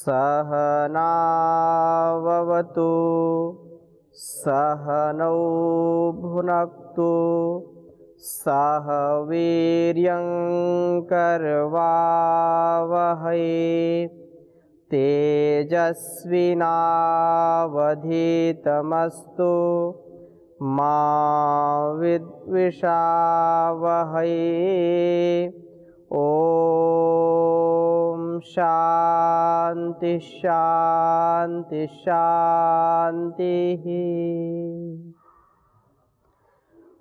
सहनाववतु सहनौ भुनक्तु सह वीर्यं करवावहै तेजस्विनावधीतमस्तु मा विद्विषावहै। ओम शांति शांति शांति।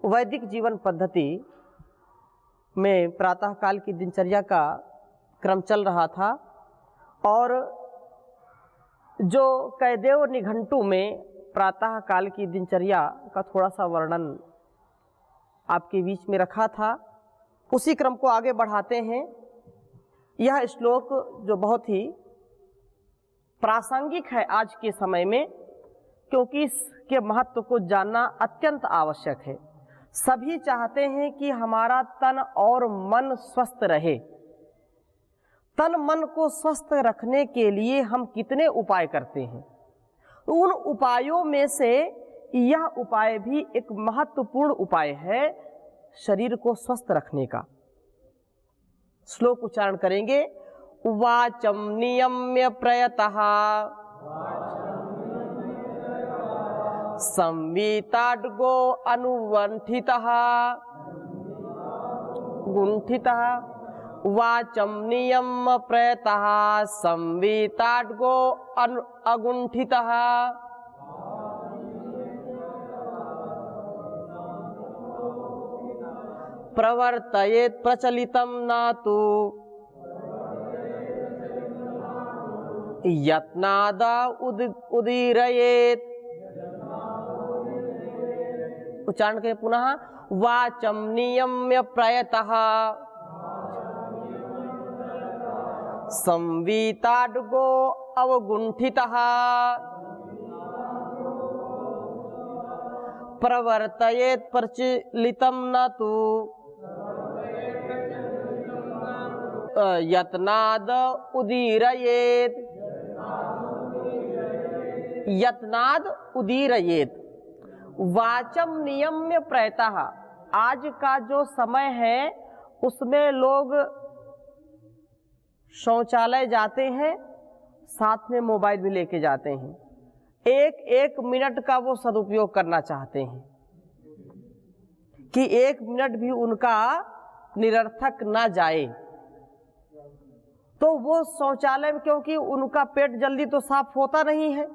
वैदिक जीवन पद्धति में प्रातःकाल की दिनचर्या का क्रम चल रहा था और जो कैदेव निघंटू में प्रातःकाल की दिनचर्या का थोड़ा सा वर्णन आपके बीच में रखा था, उसी क्रम को आगे बढ़ाते हैं। यह श्लोक जो बहुत ही प्रासंगिक है आज के समय में, क्योंकि इसके महत्व को जानना अत्यंत आवश्यक है। सभी चाहते हैं कि हमारा तन और मन स्वस्थ रहे। तन मन को स्वस्थ रखने के लिए हम कितने उपाय करते हैं, उन उपायों में से यह उपाय भी एक महत्वपूर्ण उपाय है शरीर को स्वस्थ रखने का। श्लोक उच्चारण करेंगे। वाचम नियम्य प्रयतः संवीताड्गो अनुवंठितः गुंठितः। वाचम नियम्य प्रयतः संवीताड्गो अगुंठितः। प्रवर्तयेत् प्रचलितं न तु यत्नाद उदीरयेत्। उच्चारण करें पुनः। वाचम नियम्य प्रयतः संवीताड्गो अवगुंठितः। प्रवर्तयेत् प्रचलितं न तु यत्नाद उदीरयेत्। यत्नाद उदीरयेत्। वाचम नियम्य प्रयतः। आज का जो समय है उसमें लोग शौचालय जाते हैं, साथ में मोबाइल भी लेके जाते हैं। एक एक मिनट का वो सदुपयोग करना चाहते हैं कि एक मिनट भी उनका निरर्थक ना जाए। तो वो शौचालय में, क्योंकि उनका पेट जल्दी तो साफ होता नहीं है।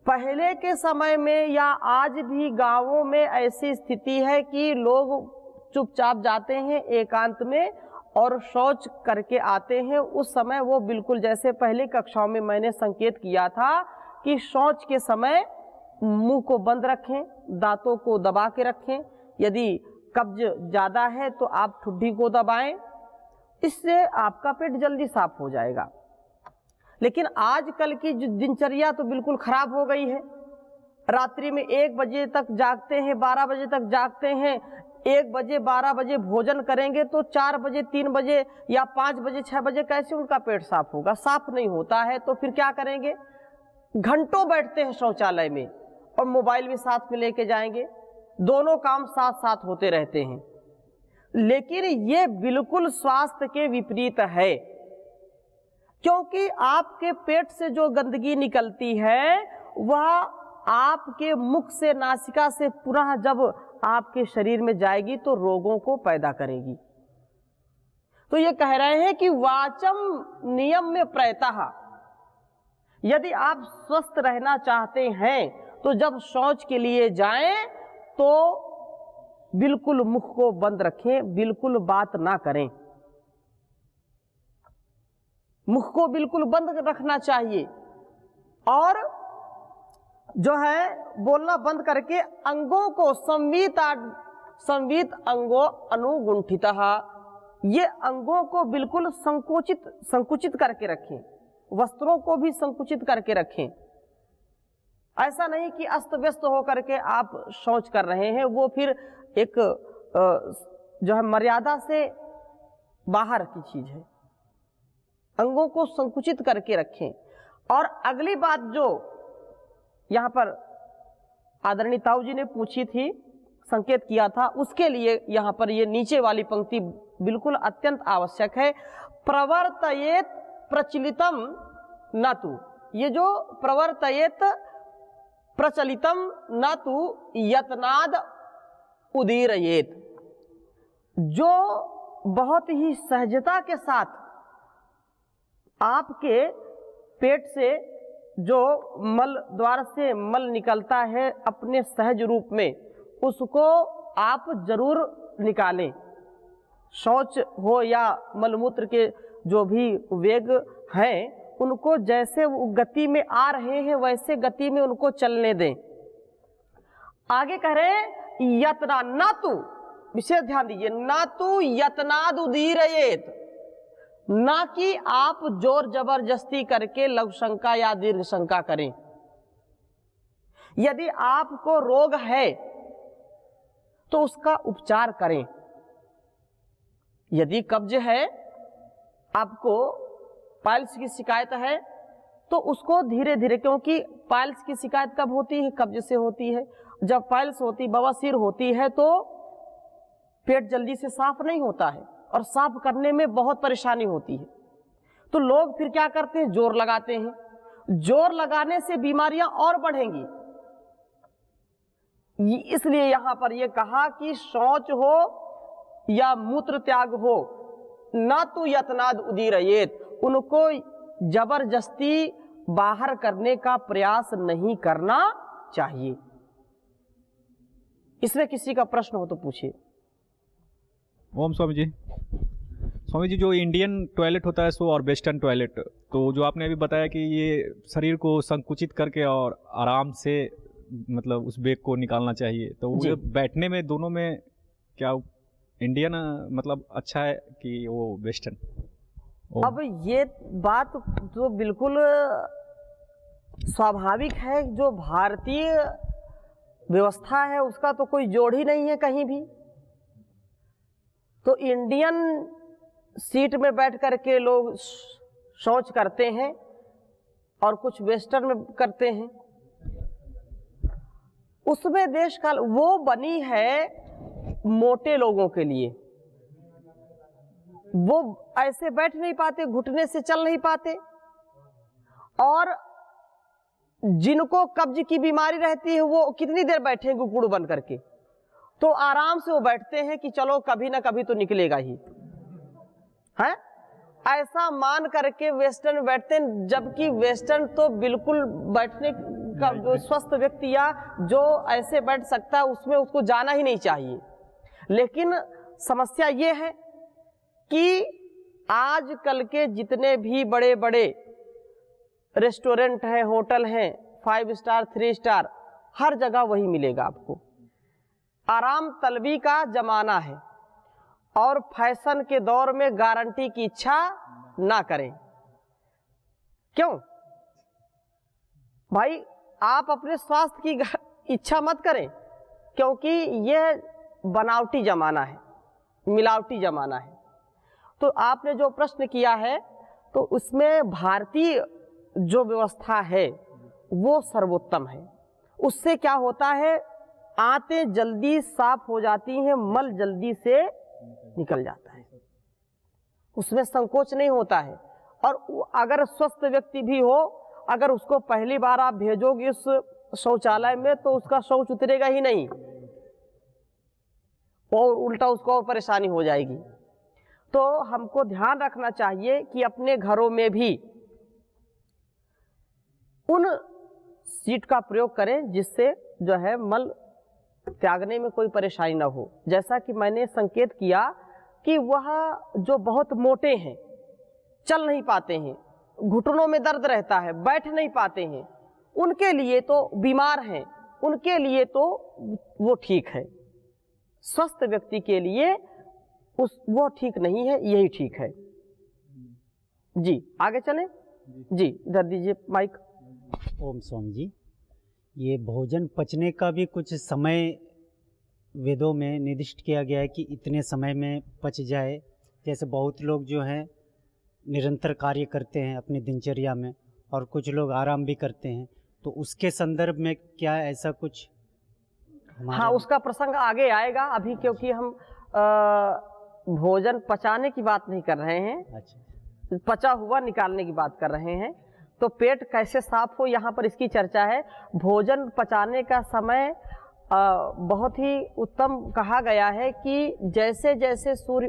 पहले के समय में या आज भी गांवों में ऐसी स्थिति है कि लोग चुपचाप जाते हैं एकांत में और शौच करके आते हैं। उस समय वो बिल्कुल जैसे पहले कक्षाओं में मैंने संकेत किया था कि शौच के समय मुंह को बंद रखें, दांतों को दबा के रखें। यदि कब्ज ज़्यादा है तो आप ठुड्डी को दबाएं, इससे आपका पेट जल्दी साफ हो जाएगा। लेकिन आजकल की जो दिनचर्या तो बिल्कुल खराब हो गई है। रात्रि में 1 बजे तक जागते हैं, 12 बजे तक जागते हैं। 1 बजे 12 बजे भोजन करेंगे तो 4 बजे 3 बजे या 5 बजे 6 बजे कैसे उनका पेट साफ होगा? साफ नहीं होता है तो फिर क्या करेंगे? घंटों बैठते हैं शौचालय में और मोबाइल भी साथ में लेके जाएंगे। दोनों काम साथ साथ होते रहते हैं। लेकिन ये बिल्कुल स्वास्थ्य के विपरीत है, क्योंकि आपके पेट से जो गंदगी निकलती है वह आपके मुख से, नासिका से पुनः जब आपके शरीर में जाएगी तो रोगों को पैदा करेगी। तो ये कह रहे हैं कि वाचम नियम्य प्रयतः। यदि आप स्वस्थ रहना चाहते हैं तो जब शौच के लिए जाएं तो बिल्कुल मुख को बंद रखें, बिल्कुल बात ना करें। मुख को बिल्कुल बंद रखना चाहिए और जो है बोलना बंद करके अंगों को संवीत अंगो अनुगुंठितः। ये अंगों को बिल्कुल संकुचित करके रखें, वस्त्रों को भी संकुचित करके रखें। ऐसा नहीं कि अस्त व्यस्त होकर के आप शौच कर रहे हैं, वो फिर एक जो है मर्यादा से बाहर की चीज है। अंगों को संकुचित करके रखें। और अगली बात जो यहाँ पर आदरणीय ताऊ जी ने पूछी थी, संकेत किया था, उसके लिए यहाँ पर ये नीचे वाली पंक्ति बिल्कुल अत्यंत आवश्यक है। प्रवर्तयेत प्रचलितम न तु, ये जो प्रवर्तयेत प्रचलितम न तु यत्नाद उदीरयेत, जो बहुत ही सहजता के साथ आपके पेट से जो मल द्वार से मल निकलता है अपने सहज रूप में, उसको आप जरूर निकालें। शौच हो या मलमूत्र के जो भी वेग हैं, उनको जैसे वो गति में आ रहे हैं वैसे गति में उनको चलने दें। आगे कह रहे हैं यतना ना तु, विशेष ध्यान दीजिए, ना तु यत्नाद उदीरयेत, ना कि आप जोर जबरदस्ती करके लघु शंका या दीर्घ शंका करें। यदि आपको रोग है तो उसका उपचार करें। यदि कब्ज है, आपको पाइल्स की शिकायत है, तो उसको धीरे धीरे, क्योंकि पाइल्स की शिकायत कब होती है? कब्ज से होती है। जब पाइल्स होती, बवासीर होती है, तो पेट जल्दी से साफ नहीं होता है और साफ करने में बहुत परेशानी होती है। तो लोग फिर क्या करते हैं? जोर लगाते हैं। जोर लगाने से बीमारियां और बढ़ेंगी। इसलिए यहां पर यह कहा कि शौच हो या मूत्र त्याग हो, ना तो यत्नाद उदीरयेत, उनको जबरदस्ती बाहर करने का प्रयास नहीं करना चाहिए। इसमें किसी का प्रश्न हो तो पूछिए। ओम स्वामी जी। स्वामी जी, जो इंडियन टॉयलेट होता है सो और वेस्टर्न टॉयलेट, तो जो आपने अभी बताया कि ये शरीर को संकुचित करके और आराम से मतलब उस बेग को निकालना चाहिए, तो वो बैठने में दोनों में क्या इंडियन मतलब अच्छा है कि वो वेस्टर्न? अब ये बात तो बिल्कुल स्वाभाविक है, जो भारतीय व्यवस्था है उसका तो कोई जोड़ ही नहीं है कहीं भी। तो इंडियन सीट में बैठ करके लोग शौच करते हैं और कुछ वेस्टर्न में करते हैं। उसमें देश काल वो बनी है मोटे लोगों के लिए। वो ऐसे बैठ नहीं पाते, घुटने से चल नहीं पाते, और जिनको कब्ज की बीमारी रहती है वो कितनी देर बैठेंगे गुड़ बन करके? तो आराम से वो बैठते हैं कि चलो कभी ना कभी तो निकलेगा ही है, ऐसा मान करके वेस्टर्न बैठते हैं। जबकि वेस्टर्न तो बिल्कुल बैठने का, जो स्वस्थ व्यक्ति या जो ऐसे बैठ सकता है उसमें उसको जाना ही नहीं चाहिए। लेकिन समस्या ये है कि आजकल के जितने भी बड़े बड़े रेस्टोरेंट हैं, होटल हैं, 5 स्टार 3 स्टार, हर जगह वही मिलेगा आपको। आराम तलबी का जमाना है और फैशन के दौर में गारंटी की इच्छा ना करें। क्यों भाई? आप अपने स्वास्थ्य की इच्छा मत करें, क्योंकि यह बनावटी जमाना है, मिलावटी जमाना है। तो आपने जो प्रश्न किया है, तो उसमें भारतीय जो व्यवस्था है वो सर्वोत्तम है। उससे क्या होता है, आंतें जल्दी साफ हो जाती हैं, मल जल्दी से निकल जाता है, उसमें संकोच नहीं होता है। और अगर स्वस्थ व्यक्ति भी हो, अगर उसको पहली बार आप भेजोगे इस शौचालय में, तो उसका शौच उतरेगा ही नहीं और उल्टा उसको और परेशानी हो जाएगी। तो हमको ध्यान रखना चाहिए कि अपने घरों में भी उन सीट का प्रयोग करें जिससे जो है मल त्यागने में कोई परेशानी ना हो। जैसा कि मैंने संकेत किया कि वह जो बहुत मोटे हैं, चल नहीं पाते हैं, घुटनों में दर्द रहता है, बैठ नहीं पाते हैं, उनके लिए तो बीमार हैं, उनके लिए तो वो ठीक है। स्वस्थ व्यक्ति के लिए वो ठीक नहीं है, यही ठीक है। जी आगे चलें। जी इधर दीजिए माइक। ओम स्वामी जी, ये भोजन पचने का भी कुछ समय वेदों में निर्दिष्ट किया गया है कि इतने समय में पच जाए। जैसे बहुत लोग जो हैं निरंतर कार्य करते हैं अपनी दिनचर्या में, और कुछ लोग आराम भी करते हैं, तो उसके संदर्भ में क्या ऐसा कुछ हाँ, उसका प्रसंग आगे आएगा अभी, क्योंकि हम भोजन पचाने की बात नहीं कर रहे हैं, अच्छा, पचा हुआ निकालने की बात कर रहे हैं। तो पेट कैसे साफ हो, यहाँ पर इसकी चर्चा है। भोजन पचाने का समय बहुत ही उत्तम कहा गया है कि जैसे जैसे सूर्य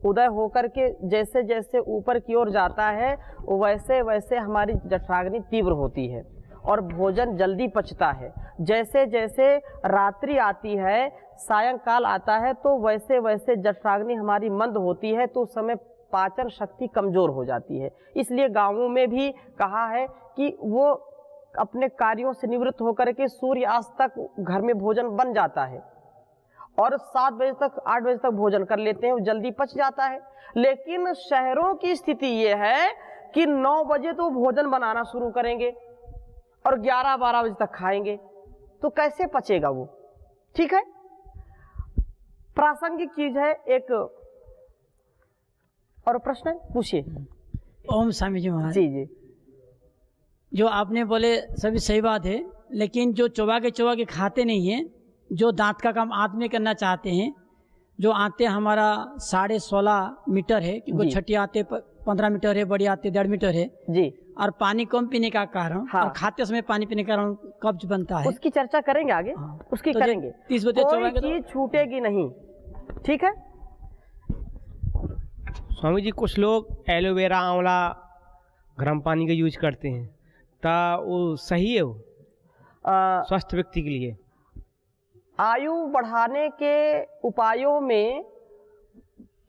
उदय होकर के जैसे जैसे ऊपर की ओर जाता है, वैसे वैसे हमारी जठराग्नि तीव्र होती है और भोजन जल्दी पचता है। जैसे जैसे रात्रि आती है, सायंकाल आता है, तो वैसे वैसे जठराग्नि हमारी मंद होती है, तो उस समय पाचन शक्ति कमजोर हो जाती है। इसलिए गांवों में भी कहा है कि वो अपने कार्यों से निवृत्त होकर के सूर्यास्त तक घर में भोजन बन जाता है और 7 बजे तक 8 बजे तक भोजन कर लेते हैं, वो जल्दी पच जाता है। लेकिन शहरों की स्थिति ये है कि 9 बजे तो भोजन बनाना शुरू करेंगे और 11-12 बजे तक खाएंगे, तो कैसे पचेगा वो? ठीक है, प्रासंगिक चीज है। एक और प्रश्न है, पूछिए। ओम स्वामी जी महाराज, जी जी, जो आपने बोले सभी सही बात है, लेकिन जो चबा के खाते नहीं हैं, जो दांत का काम आदमी करना चाहते हैं, जो आते हमारा 16.5 मीटर है, क्योंकि जी। छठी आते 15 मीटर है, बड़ी आते 1.5 मीटर है, जी और पानी कम पीने का कारण हाँ। और खाते समय पानी पीने का कारण कब्ज बनता है। उसकी चर्चा करेंगे आगे, हाँ। उसकी तो करेंगे। 30 बजे कोई चबाएंगे चीज छूटेगी नहीं, ठीक है। स्वामी जी, कुछ लोग एलोवेरा, आंवला, गर्म पानी का यूज करते हैं, ता वो सही है वो स्वस्थ व्यक्ति के लिए? आयु बढ़ाने के उपायों में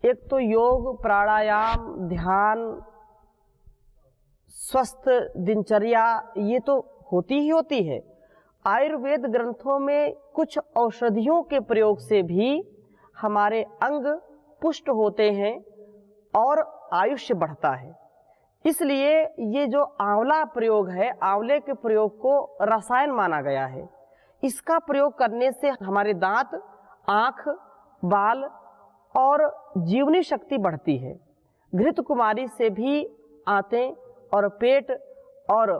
एक तो योग, प्राणायाम, ध्यान, स्वस्थ दिनचर्या, ये तो होती ही होती है। आयुर्वेद ग्रंथों में कुछ औषधियों के प्रयोग से भी हमारे अंग पुष्ट होते हैं और आयुष्य बढ़ता है। इसलिए ये जो आंवला प्रयोग है, आंवले के प्रयोग को रसायन माना गया है। इसका प्रयोग करने से हमारे दांत, आँख, बाल और जीवनी शक्ति बढ़ती है। घृत कुमारी से भी आंतें और पेट और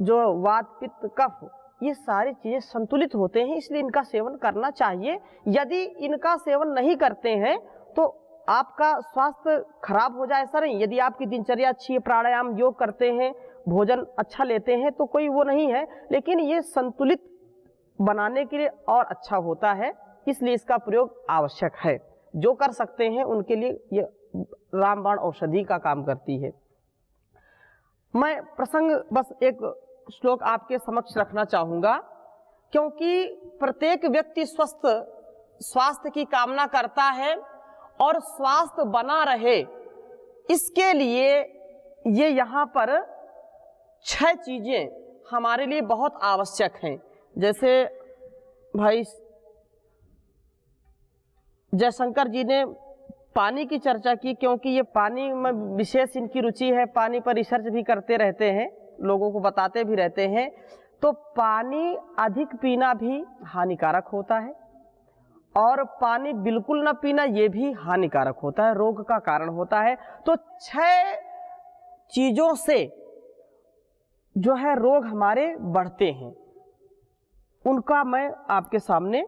जो वात, पित्त, कफ, ये सारी चीज़ें संतुलित होते हैं, इसलिए इनका सेवन करना चाहिए। यदि इनका सेवन नहीं करते हैं तो आपका स्वास्थ्य खराब हो जाए, ऐसा नहीं। यदि आपकी दिनचर्या अच्छी है, प्राणायाम, योग करते हैं, भोजन अच्छा लेते हैं, तो कोई वो नहीं है, लेकिन ये संतुलित बनाने के लिए और अच्छा होता है, इसलिए इसका प्रयोग आवश्यक है। जो कर सकते हैं उनके लिए ये रामबाण औषधि का काम करती है। मैं प्रसंग बस एक श्लोक आपके समक्ष रखना चाहूँगा, क्योंकि प्रत्येक व्यक्ति स्वास्थ्य की कामना करता है और स्वास्थ्य बना रहे, इसके लिए ये यहाँ पर 6 चीज़ें हमारे लिए बहुत आवश्यक हैं। जैसे भाई जयशंकर जी ने पानी की चर्चा की, क्योंकि ये पानी में विशेष इनकी रुचि है, पानी पर रिसर्च भी करते रहते हैं, लोगों को बताते भी रहते हैं। तो पानी अधिक पीना भी हानिकारक होता है और पानी बिल्कुल ना पीना ये भी हानिकारक होता है, रोग का कारण होता है। तो 6 चीज़ों से जो है रोग हमारे बढ़ते हैं, उनका मैं आपके सामने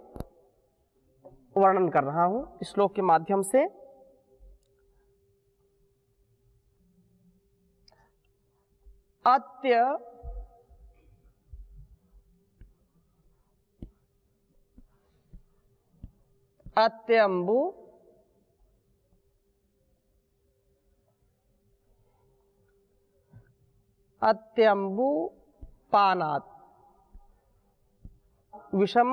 वर्णन कर रहा हूं श्लोक के माध्यम से। अत्यंबु, अत्यंबु पानात्, विषम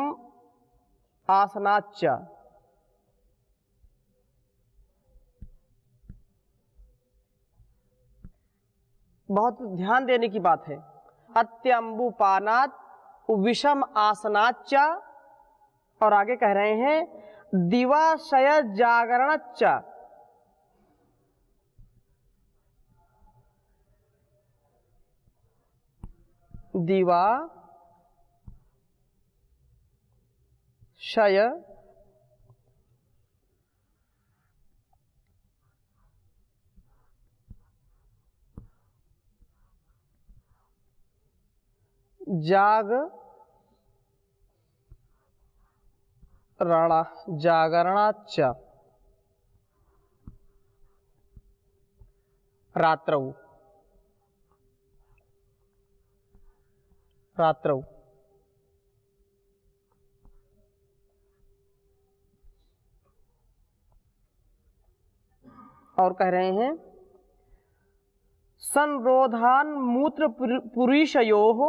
आसनाच्च, बहुत ध्यान देने की बात है। अत्यंबु पानात्, विषम आसनाच्च, और आगे कह रहे हैं दिवाशय जागरणच्च, दिवा शय जागरणाच्च रात्रौ और कह रहे हैं संरोधान मूत्र पुरीशयोः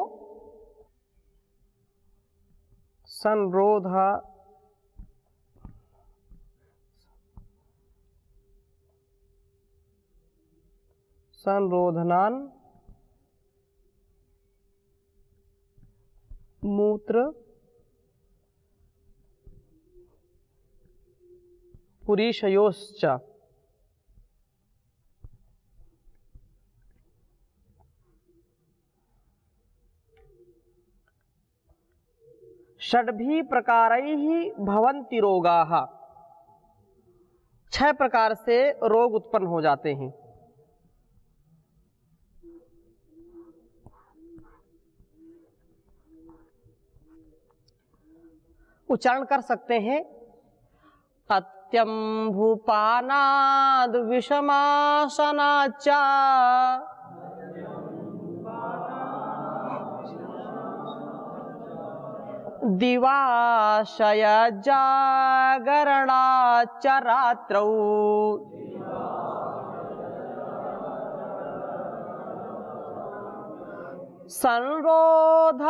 संरोधनान मूत्र पुरीशयोश्च षड्भी प्रकारैः भवन्ति रोगाः। 6 प्रकार से रोग उत्पन्न हो जाते हैं। उच्चारण कर सकते हैं। अत्यम्भुपानाद् विषमासनाच्च दिवाशय जागरणाच्च रात्रौ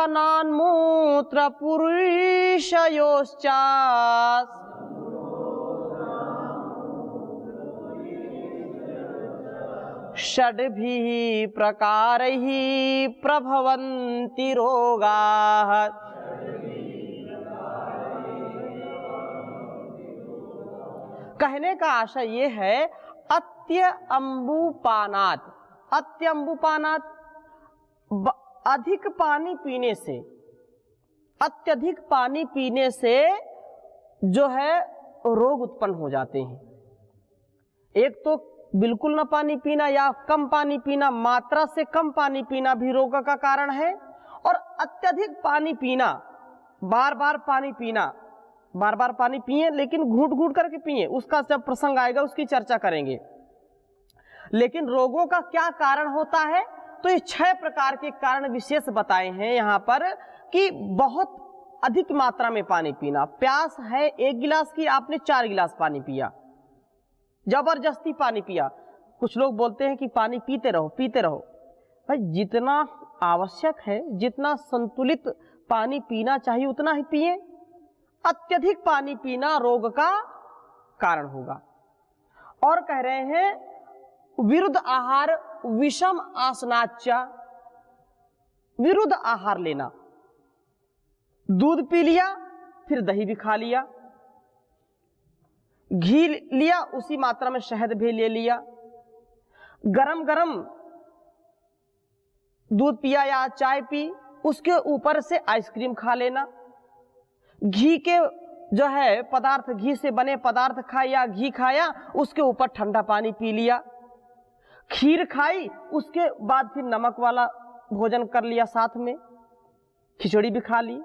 संरोधनान्मूत्र पुरीशयोश्च षड्भिः प्रकारैः प्रभवन्ति रोगाः। कहने का आशय ये है अत्यम्बुपानात्। अत्यम्बुपानात् अधिक पानी पीने से, अत्यधिक पानी पीने से जो है रोग उत्पन्न हो जाते हैं। एक तो बिल्कुल ना पानी पीना या कम पानी पीना, मात्रा से कम पानी पीना भी रोग का कारण है। और अत्यधिक पानी पीना, बार बार पानी पीना, बार बार पानी पिए लेकिन घूट घूट करके पिए, उसका जब प्रसंग आएगा उसकी चर्चा करेंगे। लेकिन रोगों का क्या कारण होता है, तो ये 6 प्रकार के कारण विशेष बताए हैं यहाँ पर कि बहुत अधिक मात्रा में पानी पीना। प्यास है 1 गिलास की, आपने 4 गिलास पानी पिया, जबरदस्ती पानी पिया। कुछ लोग बोलते हैं कि पानी पीते रहो पीते रहो। भाई जितना आवश्यक है, जितना संतुलित पानी पीना चाहिए उतना ही पिए। अत्यधिक पानी पीना रोग का कारण होगा। और कह रहे हैं विरुद्ध आहार विषम आसनाच्च। विरुद्ध आहार लेना, दूध पी लिया फिर दही भी खा लिया, घी लिया उसी मात्रा में शहद भी ले लिया, गरम गरम दूध पिया या चाय पी, उसके ऊपर से आइसक्रीम खा लेना, घी के जो है पदार्थ, घी से बने पदार्थ खाया, घी खाया उसके ऊपर ठंडा पानी पी लिया, खीर खाई उसके बाद फिर नमक वाला भोजन कर लिया, साथ में खिचड़ी भी खा ली।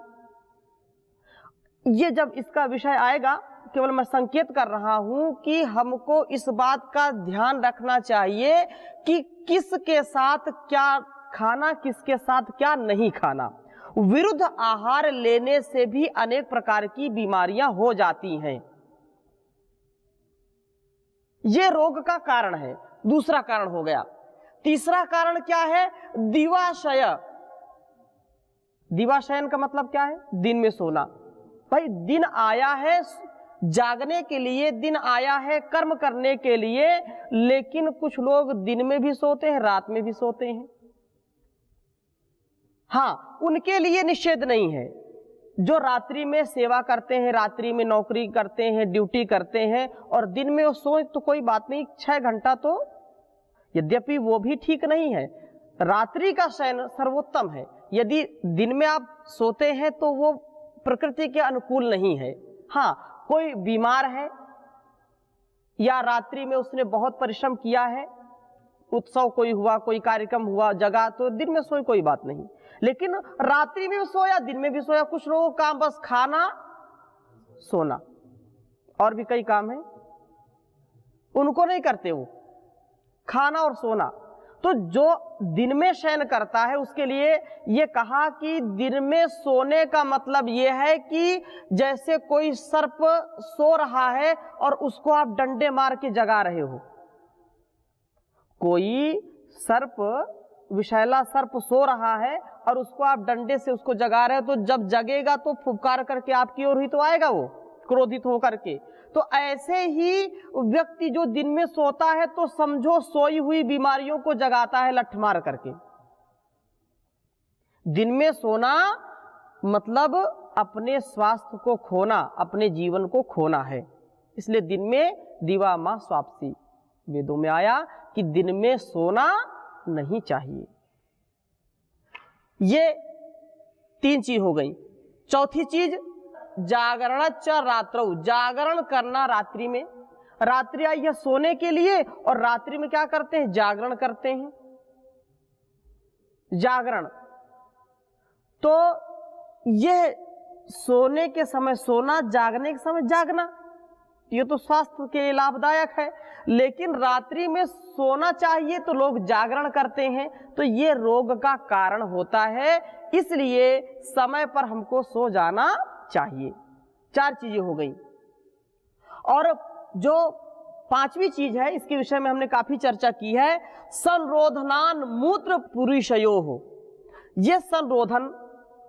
ये जब इसका विषय आएगा, केवल मैं संकेत कर रहा हूं कि हमको इस बात का ध्यान रखना चाहिए कि किसके साथ क्या खाना, किसके साथ क्या नहीं खाना। विरुद्ध आहार लेने से भी अनेक प्रकार की बीमारियां हो जाती हैं। यह रोग का कारण है, दूसरा कारण हो गया। तीसरा कारण क्या है? दिवाशय। दिवाशयन का मतलब क्या है? दिन में सोना। भाई दिन आया है जागने के लिए, दिन आया है कर्म करने के लिए, लेकिन कुछ लोग दिन में भी सोते हैं, रात में भी सोते हैं। हाँ, उनके लिए निषेध नहीं है। जो रात्रि में सेवा करते हैं, रात्रि में नौकरी करते हैं, ड्यूटी करते हैं और दिन में वो सोए तो कोई बात नहीं, 6 घंटा तो, यद्यपि वो भी ठीक नहीं है। रात्रि का शयन सर्वोत्तम है। यदि दिन में आप सोते हैं तो वो प्रकृति के अनुकूल नहीं है। हाँ, कोई बीमार है या रात्रि में उसने बहुत परिश्रम किया है, उत्सव कोई हुआ, कोई कार्यक्रम हुआ, जगह, तो दिन में सोए कोई बात नहीं, लेकिन रात्रि में भी सोया, दिन में भी सोया। कुछ लोगों का काम बस खाना सोना, और भी कई काम है उनको नहीं करते, वो खाना और सोना। तो जो दिन में शयन करता है उसके लिए ये कहा कि दिन में सोने का मतलब ये है कि जैसे कोई सर्प सो रहा है और उसको आप डंडे मार के जगा रहे हो। कोई सर्प, विषैला सर्प सो रहा है और उसको आप डंडे से उसको जगा रहे हो, तो जब जगेगा तो फुफकार करके आपकी ओर ही तो आएगा, वो क्रोधित होकर के। तो ऐसे ही व्यक्ति जो दिन में सोता है तो समझो सोई हुई बीमारियों को जगाता है लठ मार करके। दिन में सोना मतलब अपने स्वास्थ्य को खोना, अपने जीवन को खोना है। इसलिए दिन में दिवा मां स्वापसी, वेदों में आया कि दिन में सोना नहीं चाहिए। ये 3 चीज हो गई। चौथी चीज जागरण च रात्रौ, जागरण करना रात्रि में। रात्रि आई है सोने के लिए और रात्रि में क्या करते हैं? जागरण करते हैं। जागरण, तो यह सोने के समय सोना, जागने के समय जागना, ये तो स्वास्थ्य के लिए लाभदायक है। लेकिन रात्रि में सोना चाहिए तो लोग जागरण करते हैं, तो ये रोग का कारण होता है। इसलिए समय पर हमको सो जाना चाहिए। 4 चीजें हो गई। और जो 5वीं चीज है, इसके विषय में हमने काफी चर्चा की है, संरोधनान मूत्र पुरुषयो हो। ये संरोधन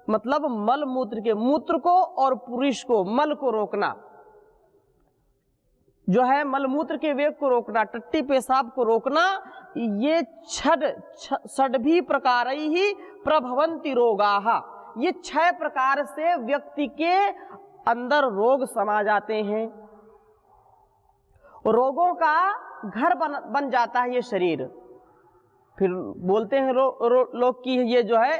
मतलब मल मूत्र के, मूत्र को और पुरुष को, मल को रोकना, जो है मलमूत्र के वेग को रोकना, टट्टी पेशाब को रोकना। ये षड्भी प्रकार ही प्रभवंती रोगाः, ये 6 प्रकार से व्यक्ति के अंदर रोग समा जाते हैं। रोगों का घर बन जाता है ये शरीर। फिर बोलते हैं लोग कि ये जो है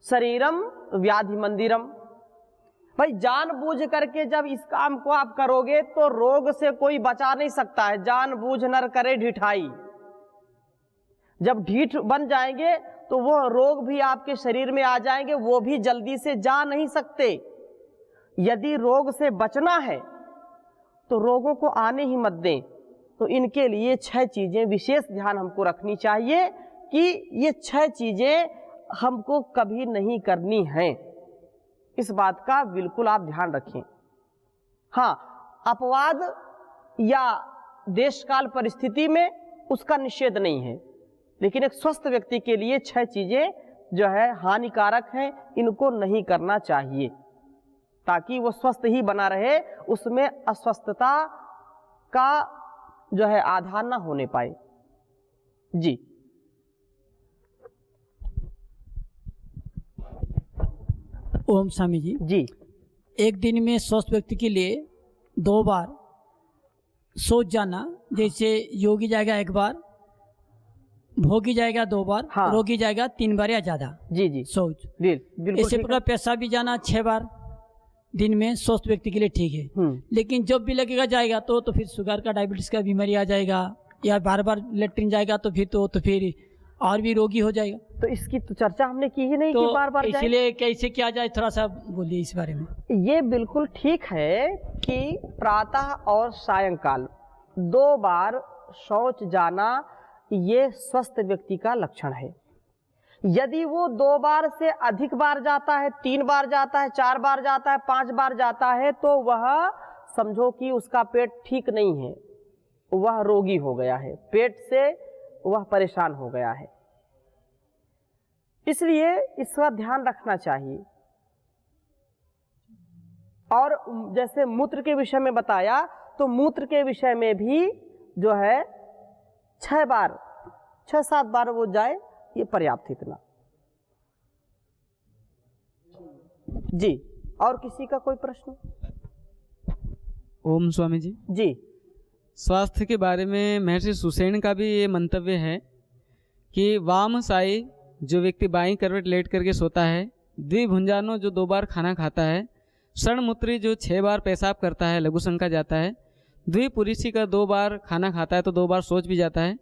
शरीरम व्याधि मंदिरम। भाई जानबूझ करके जब इस काम को आप करोगे तो रोग से कोई बचा नहीं सकता है। जानबूझ नर करे ढिठाई, जब ढीठ बन जाएंगे तो वो रोग भी आपके शरीर में आ जाएंगे, वो भी जल्दी से जा नहीं सकते। यदि रोग से बचना है तो रोगों को आने ही मत दें। तो इनके लिए 6 चीजें विशेष ध्यान हमको रखनी चाहिए कि ये 6 चीजें हमको कभी नहीं करनी हैं। इस बात का बिल्कुल आप ध्यान रखें। हाँ, अपवाद या देश काल परिस्थिति में उसका निषेध नहीं है, लेकिन एक स्वस्थ व्यक्ति के लिए 6 चीजें जो है हानिकारक हैं, इनको नहीं करना चाहिए, ताकि वो स्वस्थ ही बना रहे, उसमें अस्वस्थता का जो है आधार ना होने पाए। जी ओम स्वामी जी। जी। एक दिन में स्वस्थ व्यक्ति के लिए 2 बार सोच जाना, जैसे योगी जाएगा 1 बार, भोगी जाएगा 2 बार, हाँ। रोगी जाएगा 3 बार या ज्यादा। जी जी, सोच बिल्कुल इसी प्रकार पेशाब भी जाना 6 बार दिन में स्वस्थ व्यक्ति के लिए ठीक है। लेकिन जब भी लगेगा जाएगा तो फिर शुगर का, डायबिटीज का बीमारी आ जाएगा, या बार बार लेटरिन जाएगा तो फिर और भी रोगी हो जाएगा। तो इसकी तो चर्चा हमने की ही नहीं तो कि बार बार जाए। इसलिए कैसे किया जाए, थोड़ा सा बोलिए इस बारे में। ये बिल्कुल ठीक है कि प्रातः और सायंकाल 2 बार शौच जाना ये स्वस्थ व्यक्ति का लक्षण है। यदि वो 2 बार से अधिक बार जाता है, 3 बार जाता है, 4 बार जाता है, 5 बार जाता है, तो वह समझो कि उसका पेट ठीक नहीं है, वह रोगी हो गया है, पेट से वह परेशान हो गया है। इसलिए इसका ध्यान रखना चाहिए। और जैसे मूत्र के विषय में बताया, तो मूत्र के विषय में भी जो है 6 बार, 6-7 बार वो जाए, ये पर्याप्त इतना। जी, और किसी का कोई प्रश्न? ओम स्वामी जी। जी। स्वास्थ्य के बारे में महर्षि सुसेन का भी ये मंतव्य है कि वाम साई, जो व्यक्ति बाईं करवट लेट करके सोता है, द्विभुंजानो जो 2 बार खाना खाता है, षणमूत्री जो 6 बार पेशाब करता है, लघु शंका जाता है, द्विपुरुषी का 2 बार खाना खाता है तो 2 बार शौच भी जाता है,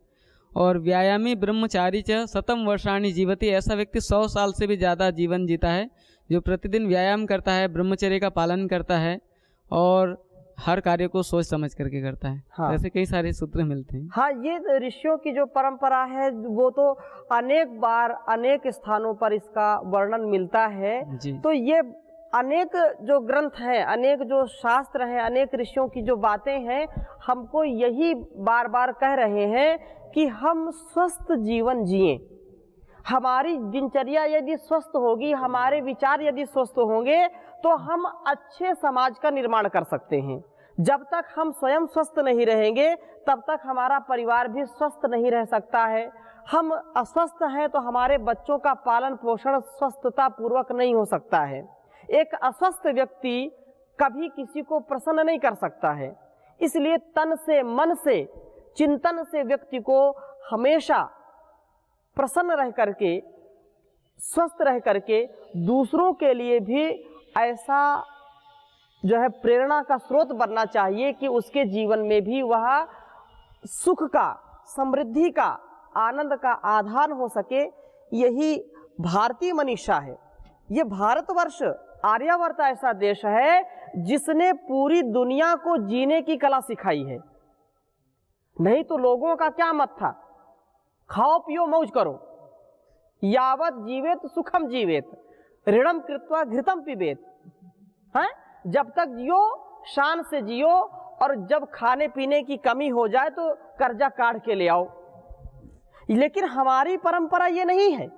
और व्यायामी ब्रह्मचारी च शतम वर्षाणि जीवति, ऐसा व्यक्ति 100 साल से भी ज़्यादा जीवन जीता है जो प्रतिदिन व्यायाम करता है, ब्रह्मचर्य का पालन करता है और हर कार्य को सोच समझ करके करता है। हाँ। ऐसे कई सारे सूत्र मिलते हैं। हाँ, ये ऋषियों की जो परंपरा है वो तो अनेक बार अनेक स्थानों पर इसका वर्णन मिलता है। जी। तो ये अनेक जो ग्रंथ हैं, अनेक जो शास्त्र हैं, अनेक ऋषियों की जो बातें हैं, हमको यही बार बार कह रहे हैं कि हम स्वस्थ जीवन जिएं। हमारी दिनचर्या यदि स्वस्थ होगी, हमारे विचार यदि स्वस्थ होंगे, तो हम अच्छे समाज का निर्माण कर सकते हैं। जब तक हम स्वयं स्वस्थ नहीं रहेंगे, तब तक हमारा परिवार भी स्वस्थ नहीं रह सकता है। हम अस्वस्थ हैं तो हमारे बच्चों का पालन पोषण स्वस्थता पूर्वक नहीं हो सकता है। एक अस्वस्थ व्यक्ति कभी किसी को प्रसन्न नहीं कर सकता है। इसलिए तन से, मन से, चिंतन से व्यक्ति को हमेशा प्रसन्न रह करके, स्वस्थ रह करके दूसरों के लिए भी ऐसा जो है प्रेरणा का स्रोत बनना चाहिए कि उसके जीवन में भी वह सुख का, समृद्धि का, आनंद का आधार हो सके। यही भारतीय मनीषा है। ये भारतवर्ष, आर्यावर्त ऐसा देश है जिसने पूरी दुनिया को जीने की कला सिखाई है। नहीं तो लोगों का क्या मत था, खाओ पियो मौज करो, यावत जीवेत सुखम जीवेत, ऋणम कृत्वा घृतम पिबेत। हैं? जब तक जियो शान से जियो, और जब खाने पीने की कमी हो जाए तो कर्जा काढ़ के ले आओ। लेकिन हमारी परंपरा ये नहीं है।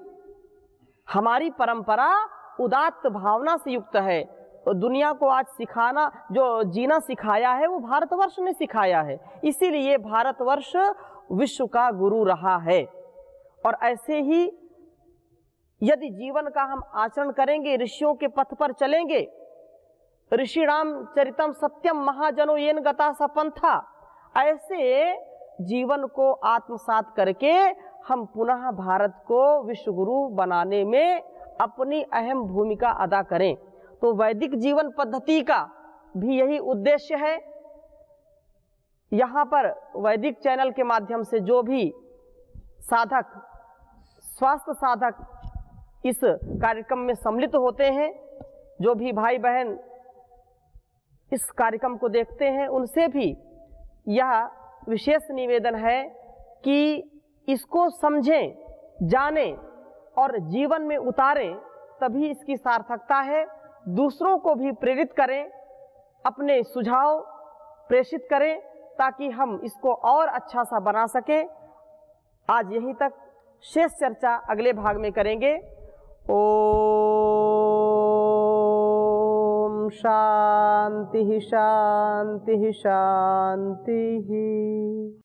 हमारी परंपरा उदात्त भावना से युक्त है। तो दुनिया को आज सिखाना, जो जीना सिखाया है, वो भारतवर्ष ने सिखाया है। इसीलिए भारतवर्ष विश्व का गुरु रहा है। और ऐसे ही यदि जीवन का हम आचरण करेंगे, ऋषियों के पथ पर चलेंगे, ऋषिणाम चरितम सत्यम महाजनो येन गता सपंथा, ऐसे जीवन को आत्मसात करके हम पुनः भारत को विश्व गुरु बनाने में अपनी अहम भूमिका अदा करें। तो वैदिक जीवन पद्धति का भी यही उद्देश्य है। यहाँ पर वैदिक चैनल के माध्यम से जो भी साधक, स्वास्थ्य साधक इस कार्यक्रम में सम्मिलित होते हैं, जो भी भाई बहन इस कार्यक्रम को देखते हैं, उनसे भी यह विशेष निवेदन है कि इसको समझें, जानें और जीवन में उतारें, तभी इसकी सार्थकता है। दूसरों को भी प्रेरित करें, अपने सुझाव प्रेषित करें, ताकि हम इसको और अच्छा सा बना सकें। आज यहीं तक, शेष चर्चा अगले भाग में करेंगे। ओम शांति शांति शांति।